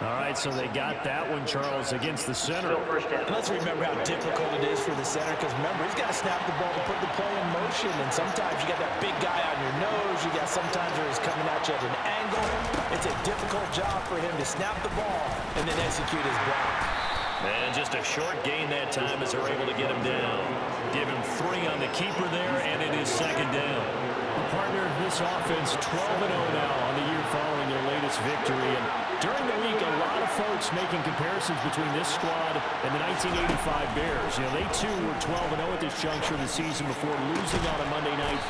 All right, so they got that one, Charles, against the center. Still first down. And let's remember how difficult it is for the center, because remember, he's got to snap the ball to put the play in motion, and sometimes you got that big guy on your nose. You got sometimes where he's coming at you at an angle. It's a difficult job for him to snap the ball and then execute his block. And just a short gain that time as they're able to get him down. Give him 3 on the keeper there, and it is second down. Partner, this offense 12-0 now on the year following their latest victory. And during the week, a lot of folks making comparisons between this squad and the 1985 Bears. You know, they too were 12-0 at this juncture of the season before losing on a Monday night,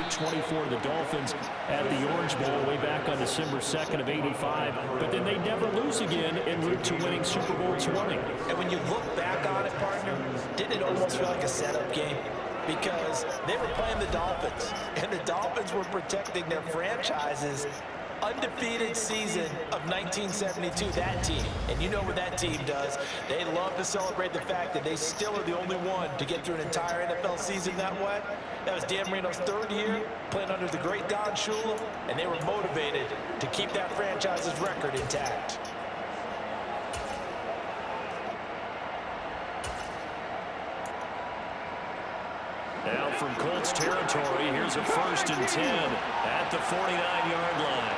38-24 to the Dolphins at the Orange Bowl way back on December 2nd of '85. But then they never lose again en route to winning Super Bowl 20. And when you look back on it, partner, didn't it almost feel like a setup game? Because they were playing the Dolphins, and the Dolphins were protecting their franchise's undefeated season of 1972, that team. And you know what that team does. They love to celebrate the fact that they still are the only one to get through an entire NFL season that way. That was Dan Marino's 3rd year, playing under the great Don Shula, and they were motivated to keep that franchise's record intact. Now from Colts territory, here's a 1st and 10 at the 49-yard line.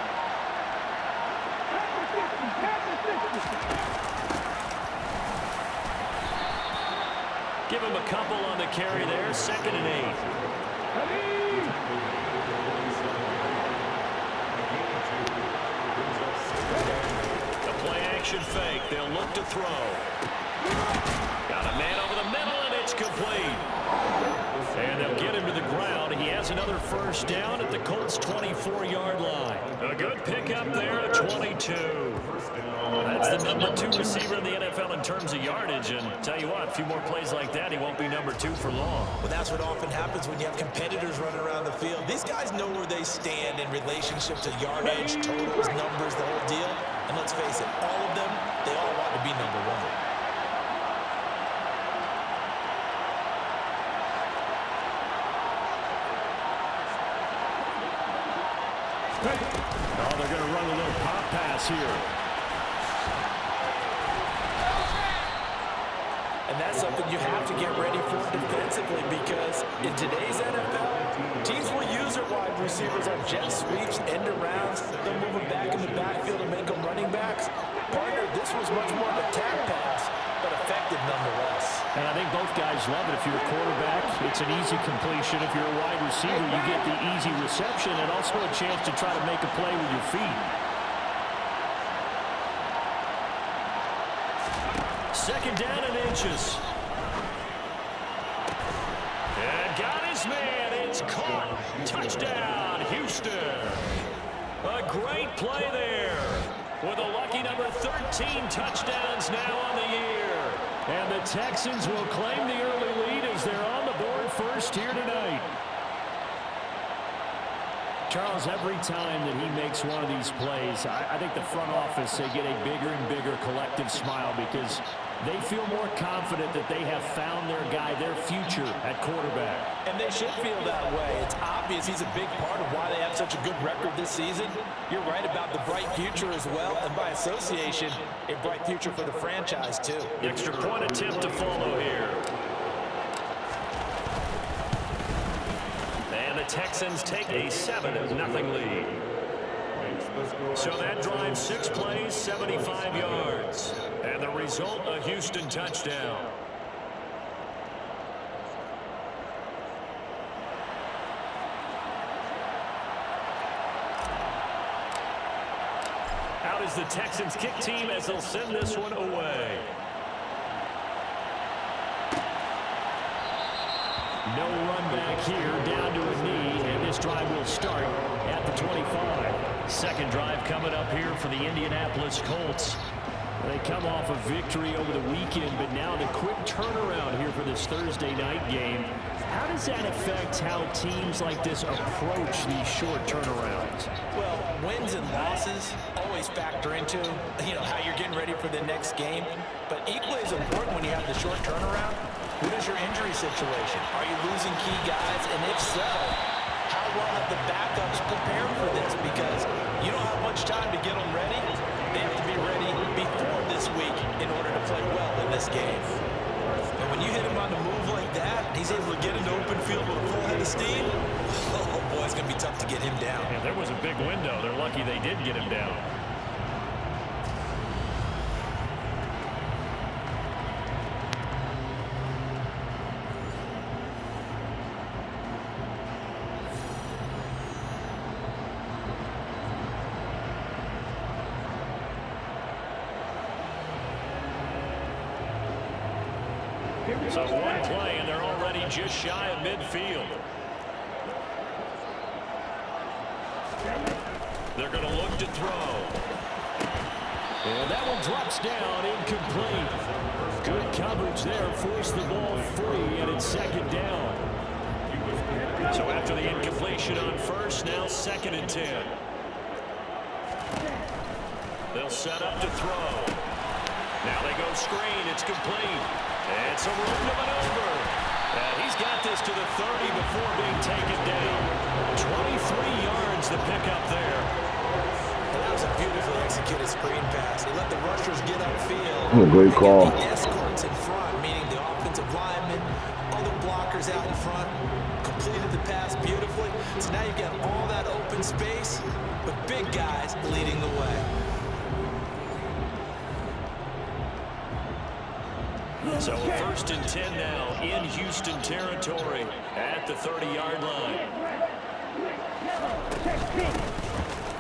Give him a couple on the carry there, 2nd and 8. A play-action fake. They'll look to throw. Got a man over the middle, and it's complete. And they'll get him to the ground. He has another 1st down at the Colts' 24-yard line. A good pickup there at 22. That's the number 2 receiver in the NFL in terms of yardage. And tell you what, a few more plays like that, he won't be number 2 for long. Well, that's what often happens when you have competitors running around the field. These guys know where they stand in relationship to yardage, totals, numbers, the whole deal. And let's face it, all of them, they all want to be number 1. Oh, they're going to run a little pop pass here. And that's something you have to get ready for defensively, because in today's NFL, teams will use their wide receivers on jet sweeps, end arounds. They'll move them back in the backfield and make them running backs. Partner, this was much more of a tap pass, but effective nonetheless. And I think both guys love it. If you're a quarterback, it's an easy completion. If you're a wide receiver, you get the easy reception and also a chance to try to make a play with your feet. 2nd down and inches. And got his man. It's caught. Touchdown, Houston. A great play there. With a lucky number 13 touchdowns now on the year. And the Texans will claim the early lead as they're on the board first here tonight. Charles, every time that he makes one of these plays, I think the front office, they get a bigger and bigger collective smile because they feel more confident that they have found their guy, their future at quarterback. And they should feel that way. It's obvious he's a big part of why they have such a good record this season. You're right about the bright future as well, and by association, a bright future for the franchise too. Extra point attempt to follow here. And the Texans take a 7-0 lead. So that drive, 6 plays, 75 yards. And the result, a Houston touchdown. Out is the Texans kick team as they'll send this one away. No run back here, down to a knee, and this drive will start at the 25. Second drive coming up here for the Indianapolis Colts. They come off a victory over the weekend, but now the quick turnaround here for this Thursday night game. How does that affect how teams like this approach these short turnarounds? Well, wins and losses always factor into, how you're getting ready for the next game. But equally as important when you have the short turnaround, what is your injury situation? Are you losing key guys? And if so, how well have the backups prepared for this? Because you don't have much time to get them ready. They have to be ready before this week in order to play well in this game. And when you hit him on the move like that, he's able to get into open field with a full head of steam. Oh, boy, it's going to be tough to get him down. Yeah, there was a big window. They're lucky they did get him down. So one play, and they're already just shy of midfield. They're going to look to throw. And that one drops down, incomplete. Good coverage there, forced the ball free, and it's second down. So after the incompletion on first, now 2nd and 10. They'll set up to throw. Now they go screen, it's complete. It's a room to maneuver. He's got this to the 30 before being taken down. 23 yards the pickup there. And that was a beautifully executed screen pass. They let the rushers get upfield. What a great call. The escorts in front, meaning the offensive linemen, other blockers out in front, completed the pass beautifully. So now you've got all that open space, but big guys leading the way. So 1st and 10 now in Houston territory at the 30-yard line.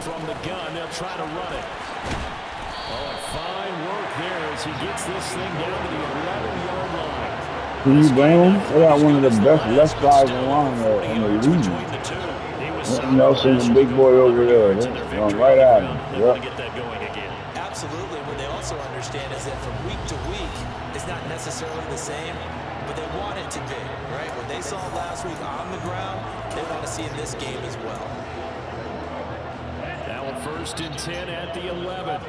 From the gun, they'll try to run it. Oh, and fine work there as he gets this thing down to the 11-yard line. Can you blame him? They got one of the best left sides along there in the league. Nelson, the big boy over there. They're going right at him. Yep. Absolutely. What they also understand is that from week to week, it's not necessarily the same, but they want it to be, right? What they saw last week on the ground, they want to see in this game as well. Now 1st and 10 at the 11.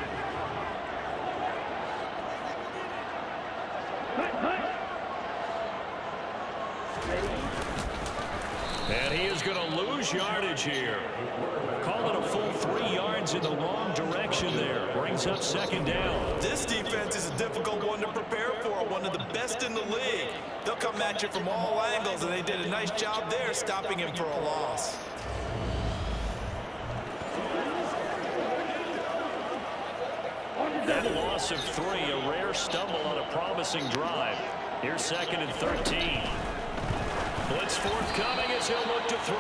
And he is going to lose yardage here. Call it a full 3 yards in the wrong direction there. Brings up 2nd down. This defense is a difficult one to prepare for, one of the best in the league. They'll come at you from all angles, and they did a nice job there stopping him for a loss. That loss of 3, a rare stumble on a promising drive. Here's 2nd and 13. Blitz forthcoming as he'll look to throw.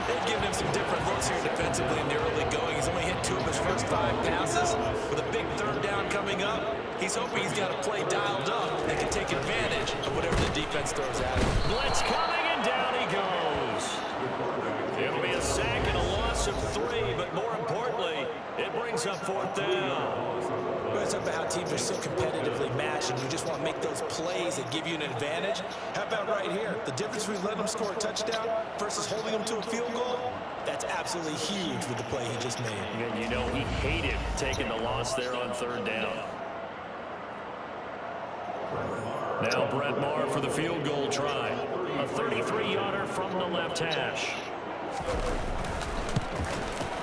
They've given him some different looks here defensively in the early going. He's only hit 2 of his first 5 passes. With a big 3rd down coming up, he's hoping he's got a play dialed up that can take advantage of whatever the defense throws at him. Blitz coming, and down he goes. It'll be a sack and a loss of 3, but more importantly, it brings up 4th down. It's about how teams are so competitively matched, and you just want to make those plays that give you an advantage. How about right here? The difference between letting them score a touchdown versus holding them to a field goal, that's absolutely huge with the play he just made. And you know he hated taking the loss there on 3rd down. Now Brett Maher for the field goal try. A 33-yarder from the left hash.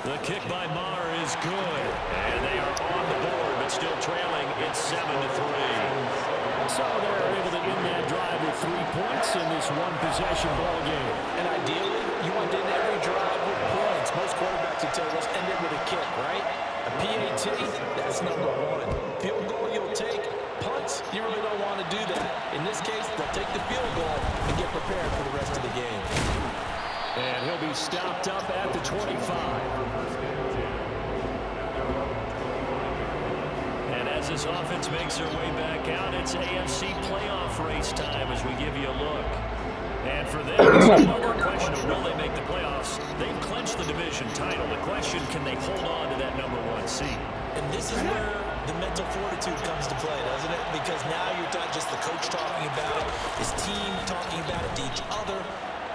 The kick by Maher is good, and they are on the board, but still trailing. It's 7-3. So they're able to end that drive with 3 points in this one-possession ball game. And ideally, you want to end every drive with points. Most quarterbacks would tell us end it with a kick, right? A PAT, that's number 1. Field goal you'll take. Punts, you really don't want to do that. In this case, they'll take the field goal and get prepared for the rest of the game. And he'll be stopped up at the 25. And as this offense makes their way back out, it's AFC playoff race time as we give you a look. And for them, it's no more question of will they make the playoffs. They've clinched the division title. The question, can they hold on to that number 1 seed? And this is where the mental fortitude comes to play, doesn't it? Because now you're not just the coach talking about it, his team talking about it to each other,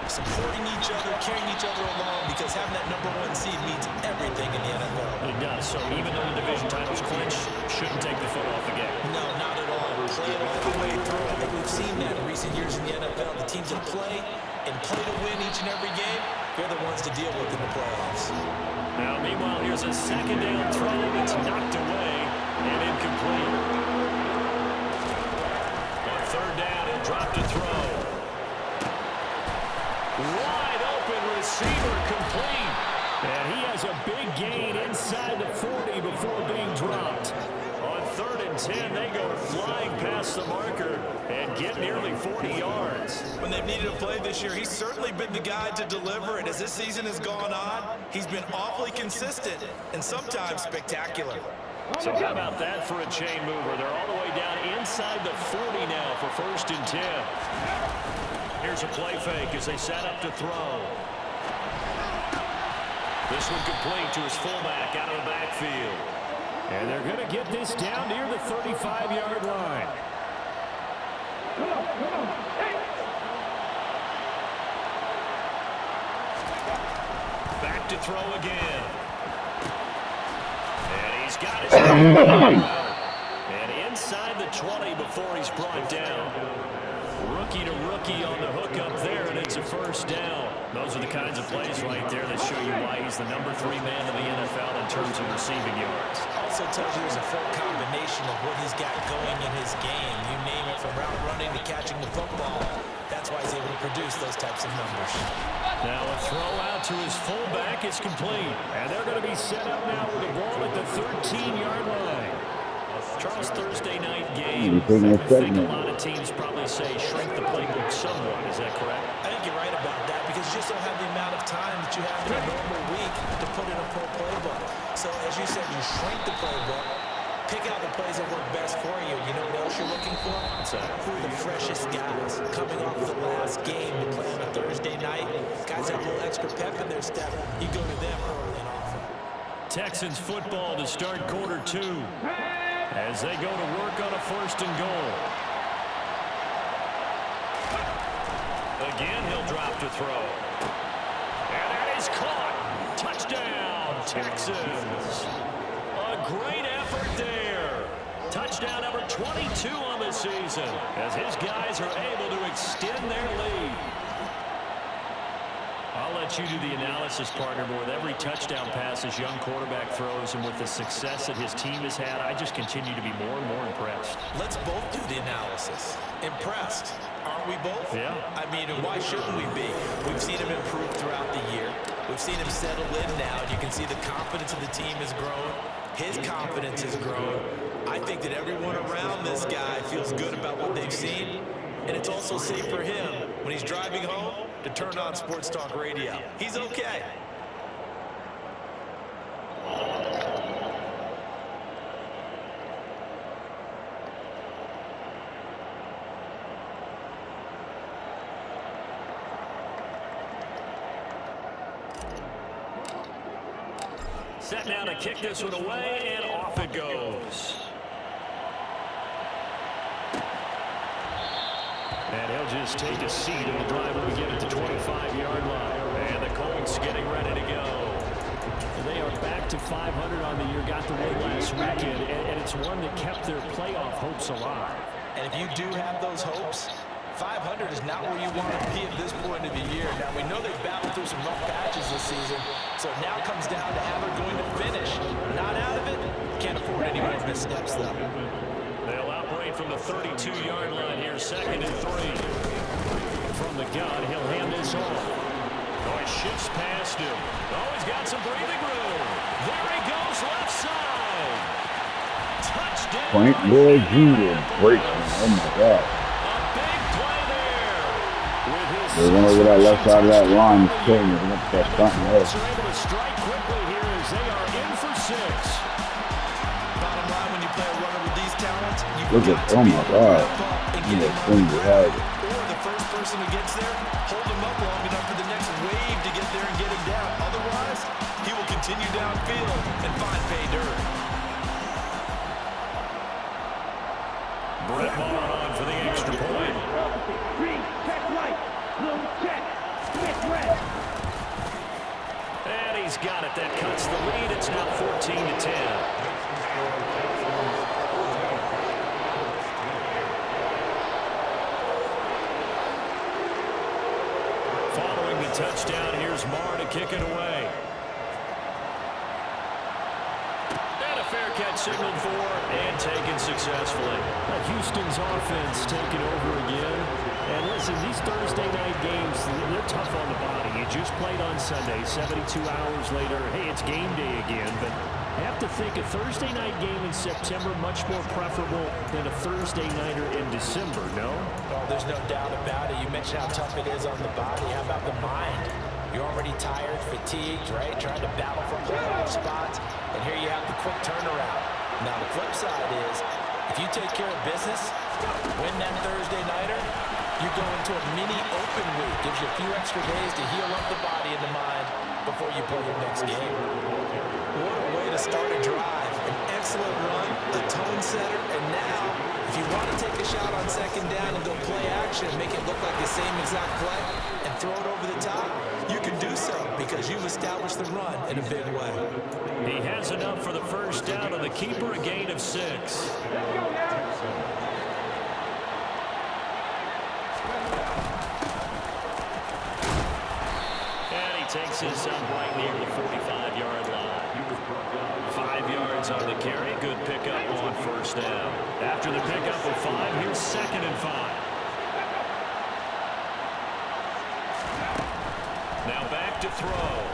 supporting each other, carrying each other along, because having that number 1 seed means everything in the NFL. It does. So even though the division title's clinched, shouldn't take the foot off the gas. No, not at all. Play it all the way through. I think we've seen that in recent years in the NFL. The teams that play and play to win each and every game, they're the ones to deal with in the playoffs. Now, meanwhile, here's a 2nd down throw that's knocked away and incomplete. third down and drop to throw. Wide open receiver complete. And he has a big gain inside the 40 before being dropped. On 3rd and 10, they go flying past the marker and get nearly 40 yards. When they've needed a play this year, he's certainly been the guy to deliver. And as this season has gone on, he's been awfully consistent and sometimes spectacular. So how about that for a chain mover? They're all the way down inside the 40 now for 1st and 10. Here's a play fake as they set up to throw. This one complete to his fullback out of the backfield. And they're going to get this down near the 35-yard line. Back to throw again. And he's got his and inside the 20 before he's brought down. Rookie to rookie on the hook up there, and it's a 1st down. Those are the kinds of plays right there that show you why he's the number 3 man in the NFL in terms of receiving yards. Also tells you there's a full combination of what he's got going in his game. You name it, from route running to catching the football. That's why he's able to produce those types of numbers. Now a throw out to his fullback is complete. And they're going to be set up now with the ball at the 13-yard line. Charles, Thursday night game. I think a lot of teams probably say shrink the playbook somewhat. Is that correct? I think you're right about that because you just don't have the amount of time that you have in a normal week to put in a full playbook. So as you said, you shrink the playbook, pick out the plays that work best for you. You know what else you're looking for? Who are the freshest guys coming off the last game to play on a Thursday night? Guys have a little extra pep in their step. You go to them early and often. Texans football to start quarter 2. As they go to work on a 1st and goal. Again, he'll drop to throw. And that is caught. Touchdown, Texans. A great effort there. Touchdown number 22 on the season as his guys are able to extend their lead. I'll let you do the analysis, partner, but with every touchdown pass his young quarterback throws and with the success that his team has had, I just continue to be more and more impressed. Let's both do the analysis. Impressed. Aren't we both? Yeah. I mean, why shouldn't we be? We've seen him improve throughout the year. We've seen him settle in now. You can see the confidence of the team has grown. His confidence has grown. I think that everyone around this guy feels good about what they've seen. And it's also safe for him when he's driving home to turn on Sports Talk Radio. He's okay. Set now to kick this one away, and off it goes. And he'll just take a seat, and the drive will begin at the 25-yard line. And the Colts getting ready to go. They are back to 500 on the year, got the win last weekend, and it's one that kept their playoff hopes alive. And if you do have those hopes, 500 is not where you want to be at this point of the year. Now, we know they've battled through some rough patches this season, so it now comes down to how they're going to finish. Not out of it. Can't afford any more missteps, though. They'll operate from the 32-yard line here, 2nd and 3. From the gun, he'll hand this off. Oh, he shifts past him. Oh, he's got some breathing room. There he goes, left side. Touchdown. Point boy Judah breaks him. Oh my God. A big play there. With his They went over that left side of that line. He's killing it. That's something else. They're able to strike quickly here as they are in for 6. Bottom line, when you play a runner with these talents, Look at, oh my God. He has things to have it. Or the first person who gets there, hold him up long enough for the next wave to get there and get him down. Otherwise, he will continue downfield and find pay dirt. Brett Maher on for the extra point. And he's got it. That cuts the lead. It's now 14-10. Touchdown. Here's Maher to kick it away. And a fair catch signaled for and taken successfully. Houston's offense taking over again. And listen, these Thursday night games, they're tough on the body. You just played on Sunday, 72 hours later. Hey, it's game day again. But I have to think a Thursday night game in September much more preferable than a Thursday nighter in December, no? Oh, there's no doubt about it. You mentioned how tough it is on the body. How about the mind? You're already tired, fatigued, right? Trying to battle for playoff spots. And here you have the quick turnaround. Now, the flip side is, if you take care of business, win that Thursday nighter, you go into a mini open week. Gives you a few extra days to heal up the body and the mind before you play your next game. What a way to start a drive. An excellent run, a tone setter, and now, if you want to take a shot on second down and go play action, make it look like the same exact play, and throw it over the top, you can do so because you've established the run in a big way. He has enough for the first down, and the keeper a gain of 6. And he takes his son right near the 45-yard line. 5 yards on the carry. Good pickup on first down. After the pickup of 5, here's 2nd and 5. Now back to throw.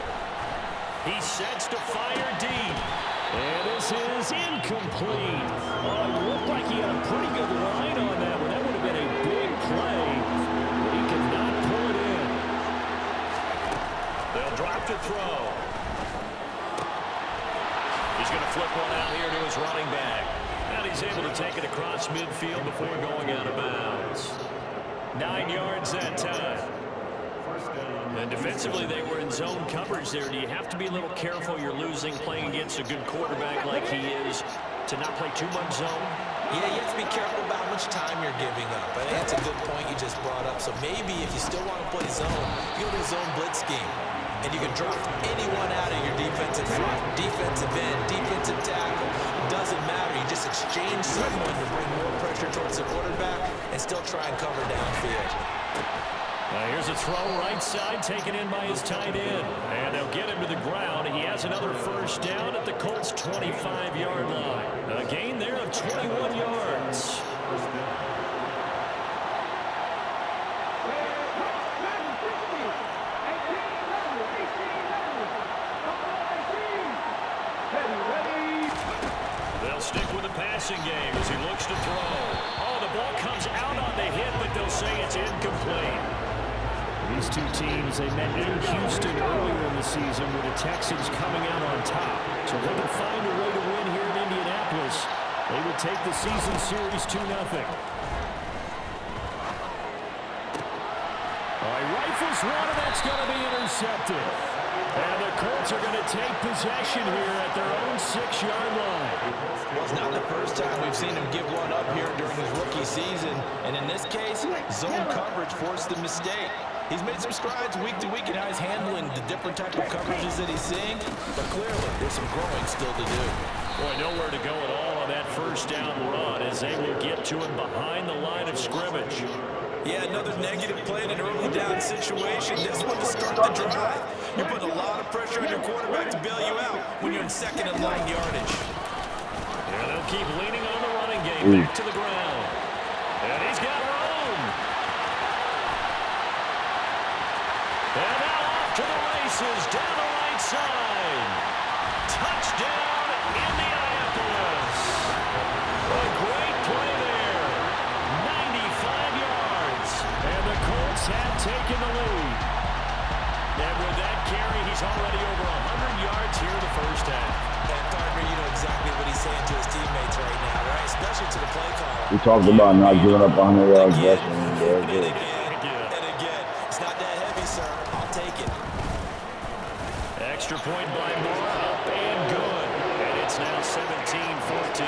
He sets to fire deep. And this is incomplete. Oh, it looked like he had a pretty good line on that one. That would have been a big play. But he could not pull it in. They'll drop to throw. He's going to flip one out here to his running back. And he's able to take it across midfield before going out of bounds. 9 yards that time. And defensively, they were in zone coverage there. Do you have to be a little careful? You're losing playing against a good quarterback like he is to not play too much zone? Yeah, you have to be careful about how much time you're giving up. I think that's a good point you just brought up. So maybe if you still want to play zone, you go to a zone blitz scheme. And you can drop anyone out of your defensive front, defensive end, defensive tackle. It doesn't matter. You just exchange someone to bring more pressure towards the quarterback and still try and cover downfield. Here's a throw right side taken in by his tight end. And they'll get him to the ground. He has another first down at the Colts' 25-yard line. A gain there of 21 yards. They'll stick with the passing game as he looks to throw. Oh, the ball comes out on the hit, but they'll say it's incomplete. These two teams, they met in Houston earlier in the season with the Texans coming out on top. So if they can find a way to win here in Indianapolis, they would take the season series 2-0. All right, rifles one, and that's going to be intercepted. And the Colts are going to take possession here at their own 6-yard line. Well, it's not the first time we've seen him give one up here during his rookie season. And in this case, zone coverage forced the mistake. He's made some strides week to week in how he's handling the different type of coverages that he's seeing. But clearly, there's some growing still to do. Boy, nowhere to go at all on that first down run as they will get to him behind the line of scrimmage. Yeah, another negative play in an early down situation. This one to start the drive. You're putting a lot of pressure on your quarterback to bail you out when you're in 2nd and 9 yardage. And they'll keep leaning on the running game back to the ground. And he's got room. And now off to the races down the right side. Touchdown, Indianapolis. A great play there. 95 yards. And the Colts have taken the lead. And with that carry, he's already over 100 yards here in the first half. And Carter, you know exactly what he's saying to his teammates right now, right? Especially to the play caller. We talked about not giving up 100 yards rushing. And again. It's not that heavy, sir. I'll take it. Extra point by Moore, up and good. And it's now 17-14.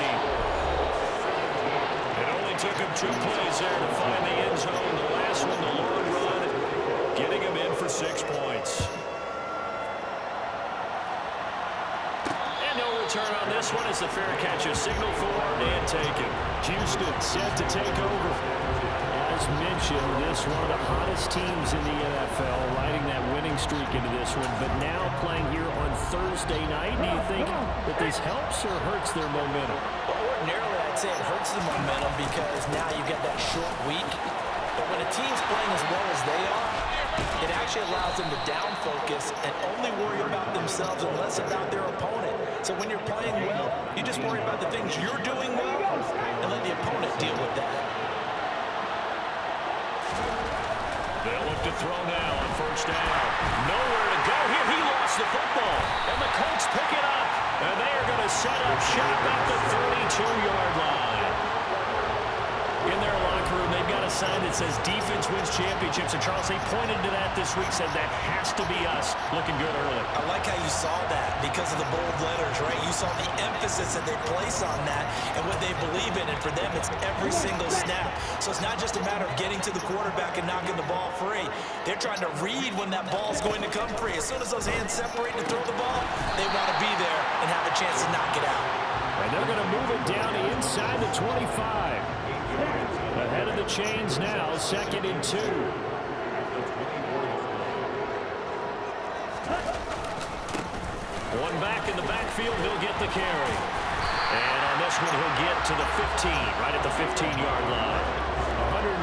It only took him 2 plays there to find the end zone. The last one, the long run, getting him in for 6 points. And no return on this one as the fair catch is signaled for and taken. Houston set to take over. As mentioned, this one of the hottest teams in the NFL, riding that winning streak into this one, but now playing here on Thursday night. Do you think that this helps or hurts their momentum? Well, ordinarily, I'd say it hurts the momentum because now you get that short week. But when a team's playing as well as they are, it actually allows them to down focus and only worry about themselves and less about their opponent. So when you're playing well, you just worry about the things you're doing well and let the opponent deal with that. They'll look to throw now on first down. Nowhere to go here. He lost the football. And the Colts pick it up. And they are going to set up shop at the 32-yard line. In their locker room, they've got a sign that says defense wins championships. And Charles, they pointed to that this week, said that has to be us. Looking good early. I like how you saw that because of the bold letters, right? You saw the emphasis that they place on that and what they believe in. And for them, it's every single snap. So it's not just a matter of getting to the quarterback and knocking the ball free. They're trying to read when that ball's going to come free. As soon as those hands separate to throw the ball, they want to be there and have a chance to knock it out. And they're going to move it down inside the 25. Ahead of the chains now, 2nd and 2. One back in the backfield, he'll get the carry. And on this one, he'll get to the 15, right at the 15-yard line.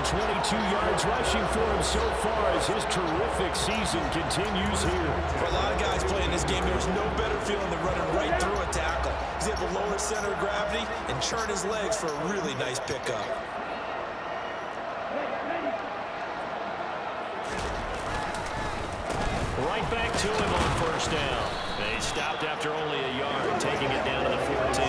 122 yards rushing for him so far as his terrific season continues here. For a lot of guys playing this game, there's no better feeling than running right through a tackle. He's able to lower his center of gravity and churn his legs for a really nice pickup. Right back to him on first down. They stopped after only a yard, taking it down to the 14.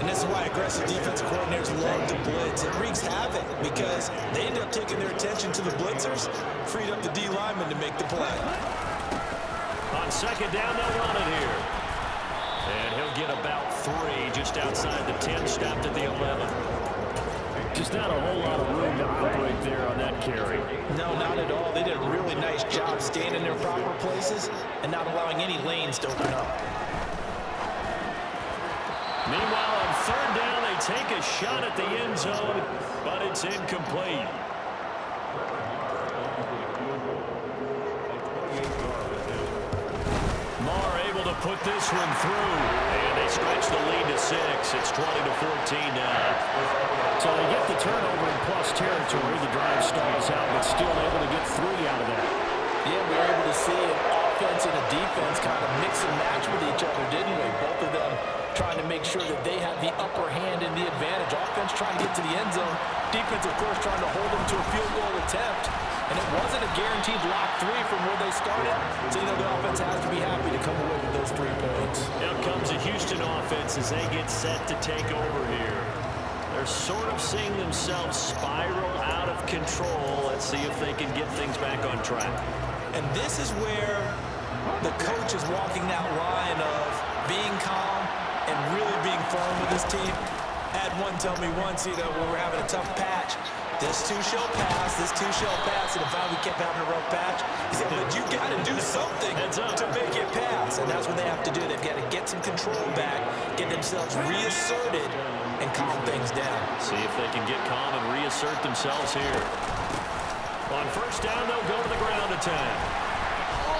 And this is why aggressive defensive coordinators love to blitz. It wreaks havoc because they end up taking their attention to the blitzers, freed up the D lineman to make the play. On second down, they'll run it here. And he'll get about 3 just outside the 10, stopped at the 11. Just not a whole lot of room to operate there on that carry. No, not at all. They did a really nice job staying in their proper places and not allowing any lanes to open up. Meanwhile, on third down, they take a shot at the end zone, but it's incomplete. Marr able to put this one through, and they stretch the lead to 6. It's 20-14 now. So they get the turnover in plus territory. The drive stalls out, but still able to get 3 out of that. Yeah, we were able to see an offense and a defense kind of mix and match with each other, didn't we? Both of them trying to make sure that they have the upper hand and the advantage. Offense trying to get to the end zone. Defense, of course, trying to hold them to a field goal attempt. And it wasn't a guaranteed lock 3 from where they started. So, you know, the offense has to be happy to come away with those 3 points. Now comes the Houston offense as they get set to take over here. They're sort of seeing themselves spiral out of control. Let's see if they can get things back on track. And this is where the coach is walking that line of being calm and really being firm with his team. I had one tell me once, you know, when we're having a tough patch, this too shall pass, this too shall pass. And if we kept having a rough patch, he said, but you got to do something to make it pass. And that's what they have to do. They've got to get some control back, get themselves reasserted, and calm things down. See if they can get calm and reassert themselves here. On first down, they'll go to the ground attack.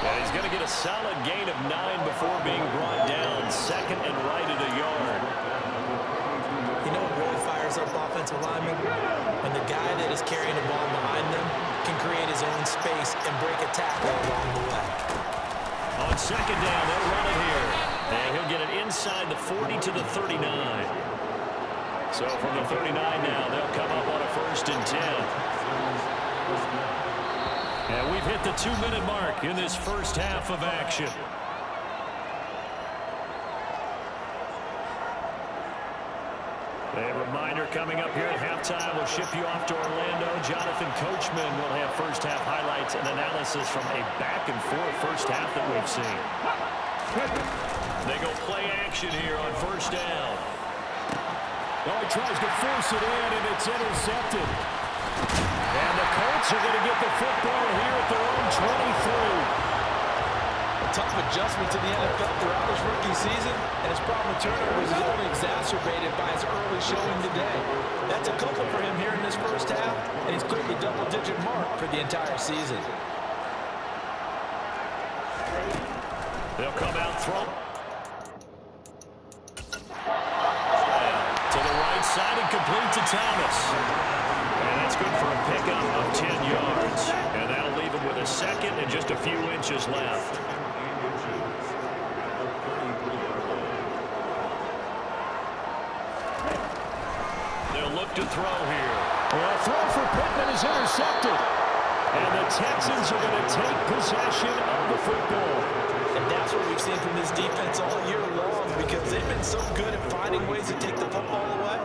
And he's going to get a solid gain of 9 before being brought down. 2nd and right at a yard. You know what really fires up offensive linemen? When the guy that is carrying the ball behind them can create his own space and break a tackle along the way. On second down, they'll run it here. And he'll get it inside the 40 to the 39. So from the 39 now, they'll come up on a 1st and 10. And we've hit the 2-minute mark in this first half of action. A reminder coming up here at halftime, we'll ship you off to Orlando. Jonathan Coachman will have first half highlights and analysis from a back-and-forth first half that we've seen. They go play action here on first down. Oh, he tries to force it in, and it's intercepted. And the Colts are going to get the football here at their own 23. tough adjustment to the NFL throughout his rookie season, and his problem with turnovers is only exacerbated by his early showing today. That's a couple for him here in this first half, and he's cleared the double-digit mark for the entire season. They'll come out throw. To the right side and complete to Thomas. And that's good for a pickup of 10 yards. And that'll leave him with a second and just a few inches left. They'll look to throw here. Well, throw for Pittman is intercepted. And the Texans are going to take possession of the football. And that's what we've seen from this defense all year long, because they've been so good at finding ways to take the football away.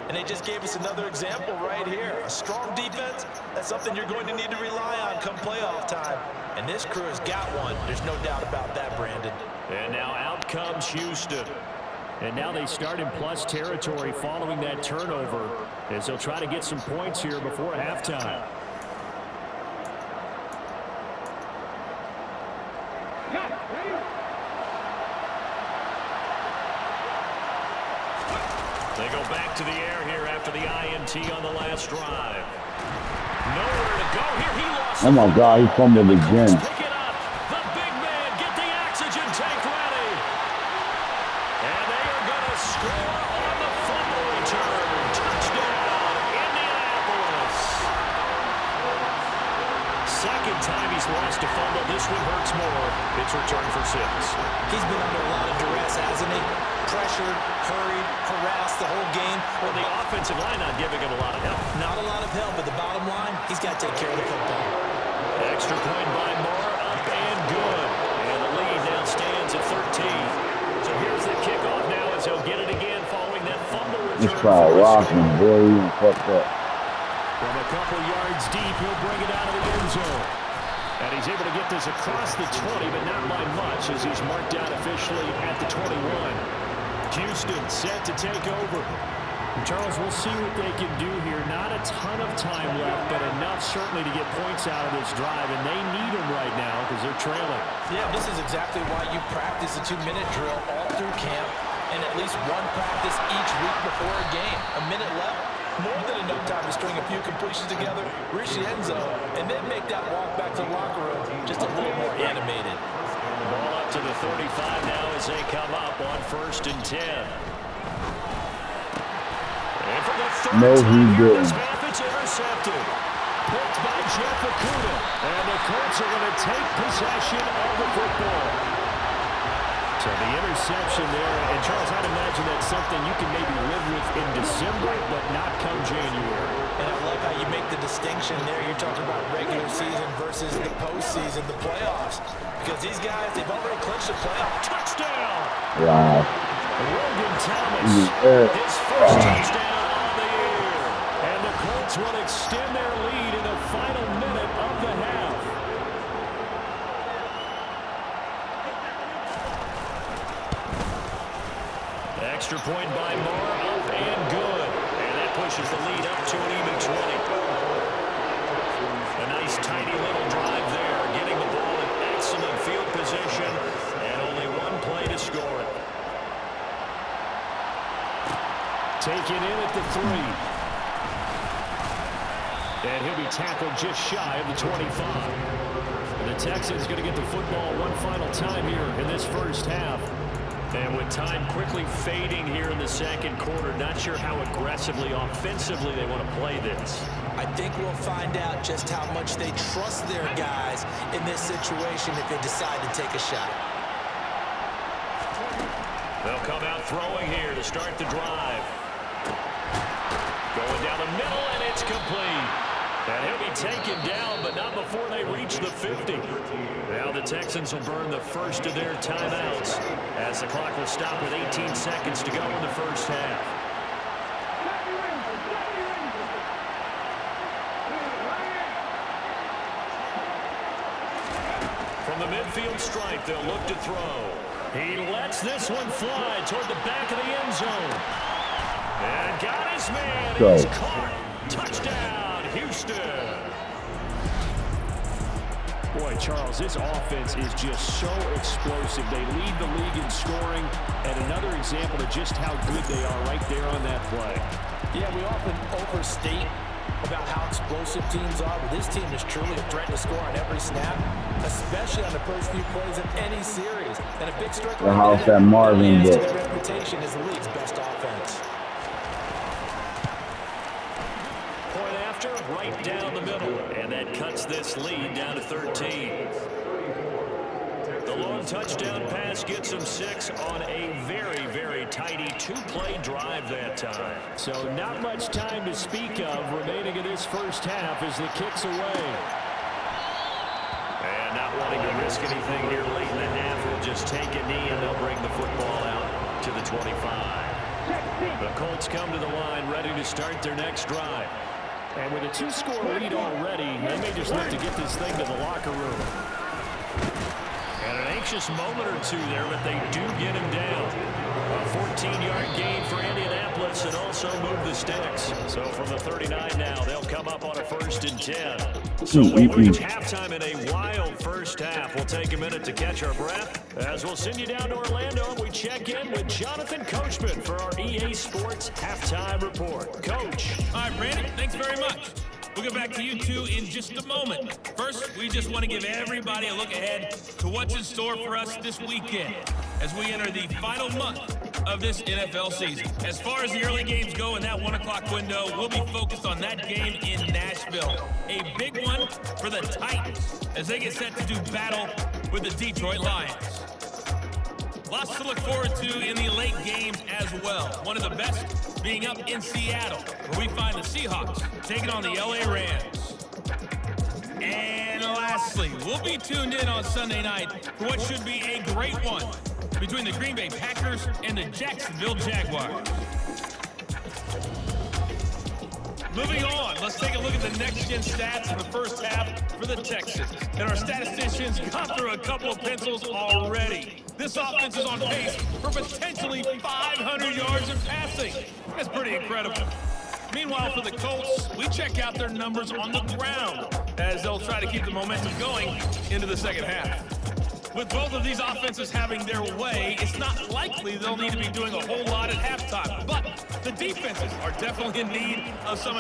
And they just gave us another example right here. A strong defense, that's something you're going to need to rely on come playoff time. And this crew has got one. There's no doubt about that, Brandon. And now out comes Houston. And now they start in plus territory following that turnover, as they'll try to get some points here before halftime. They go back to the air here after the INT on the last drive. Nowhere to go here. He lost. Oh my God, he fumbled again. Pick it up. The big man, get the oxygen tank ready. And they are going to score on the fumble return. Touchdown, Indianapolis. Second time he's lost a fumble. This one hurts more. It's returned for 6. He's been under a lot of duress, hasn't he? Pressured, hurried, harassed the whole game. Well, the offensive line not giving him a lot of help. Not a lot of help, but the bottom line, he's got to take care of the football. Extra point by Moore, up and good. And the lead now stands at 13. So here's the kickoff now as he'll get it again following that fumble return. This guy rocking, boy, he fucked up. From a couple yards deep, he'll bring it out of the end zone. And he's able to get this across the 20, but not by much, as he's marked out officially at the 21. Houston set to take over. Charles, we'll see what they can do here. Not a ton of time left, but enough certainly to get points out of this drive, and they need them right now because they're trailing. Yeah, this is exactly why you practice a 2-minute drill all through camp and at least one practice each week before a game. A minute left, more than enough time to string a few completions together, reach the end zone, and then make that walk back to the locker room just a little more animated. Ball up to the 35 now as they come up on 1st and 10. And for the third No, he time here in didn't. this half, it's intercepted. Picked by Jeff Okudah. And the Colts are going to take possession of the football. So the interception there, and Charles, I'd imagine that's something you can maybe live with in December, but not come January. And I love how you make the distinction there. You're talking about regular season versus the postseason, the playoffs. Because these guys, they've already clinched the playoff. Touchdown! Wow. Logan Thomas, Yeah. his first touchdown on the year. And the Colts will extend their lead in the final minute of the half. Extra point by Moore, up and good. And that pushes the lead up to an even 20. A nice tiny little drive there, getting the ball in excellent field position, and only one play to score it. Taken in at the 3. And he'll be tackled just shy of the 25. And the Texans going to get the football one final time here in this first half. And with time quickly fading here in the second quarter, not sure how aggressively, offensively they want to play this. I think we'll find out just how much they trust their guys in this situation if they decide to take a shot. They'll come out throwing here to start the drive. Going down the middle, and it's complete. And he'll be taken down, but not before they reach the 50. Now the Texans will burn the first of their timeouts as the clock will stop with 18 seconds to go in the first half. From the midfield stripe, they'll look to throw. He lets this one fly toward the back of the end zone. And got his man. He's caught. Touchdown, Houston. Boy, Charles, this offense is just so explosive. They lead the league in scoring, and another example of just how good they are right there on that play. Yeah, we often overstate about how explosive teams are, but this team is truly a threat to score on every snap, especially on the first few plays of any series. And a big strike The house that Marvin adds to built. their reputation as the league's best offense. Point after, right down the middle, and that cuts this lead down to 13. The long touchdown pass gets him 6 on a very, very tidy 2-play drive that time. So not much time to speak of remaining in this first half as the kick's away. And not wanting to risk anything here late in the half, will just take a knee and they'll bring the football out to the 25. The Colts come to the line ready to start their next drive. And with a 2-score lead already, they may just look to get this thing to the locker room. And an anxious moment or two there, but they do get him down. A 14-yard gain for Indianapolis and also move the sticks. So from the 39 now, they'll come up on a 1st and 10. So we've reached halftime in a wild first half. We'll take a minute to catch our breath as we'll send you down to Orlando and we check in with Jonathan Coachman for our EA Sports Halftime Report. Coach. All right, Brandon, thanks very much. We'll get back to you two in just a moment. First, we just want to give everybody a look ahead to what's in store for us this weekend as we enter the final month of this NFL season. As far as the early games go in that 1 o'clock window, we'll be focused on that game in Nashville. A big one for the Titans as they get set to do battle with the Detroit Lions. Lots to look forward to in the late games as well. One of the best being up in Seattle, where we find the Seahawks taking on the LA Rams. And lastly, we'll be tuned in on Sunday night for what should be a great one between the Green Bay Packers and the Jacksonville Jaguars. Moving on, let's take a look at the next-gen stats in the first half for the Texans. And our statisticians got through a couple of pencils already. This offense is on pace for potentially 500 yards in passing. That's pretty incredible. Meanwhile, for the Colts, we check out their numbers on the ground as they'll try to keep the momentum going into the second half. With both of these offenses having their way, it's not likely they'll need to be doing a whole lot at halftime. But the defenses are definitely in need of some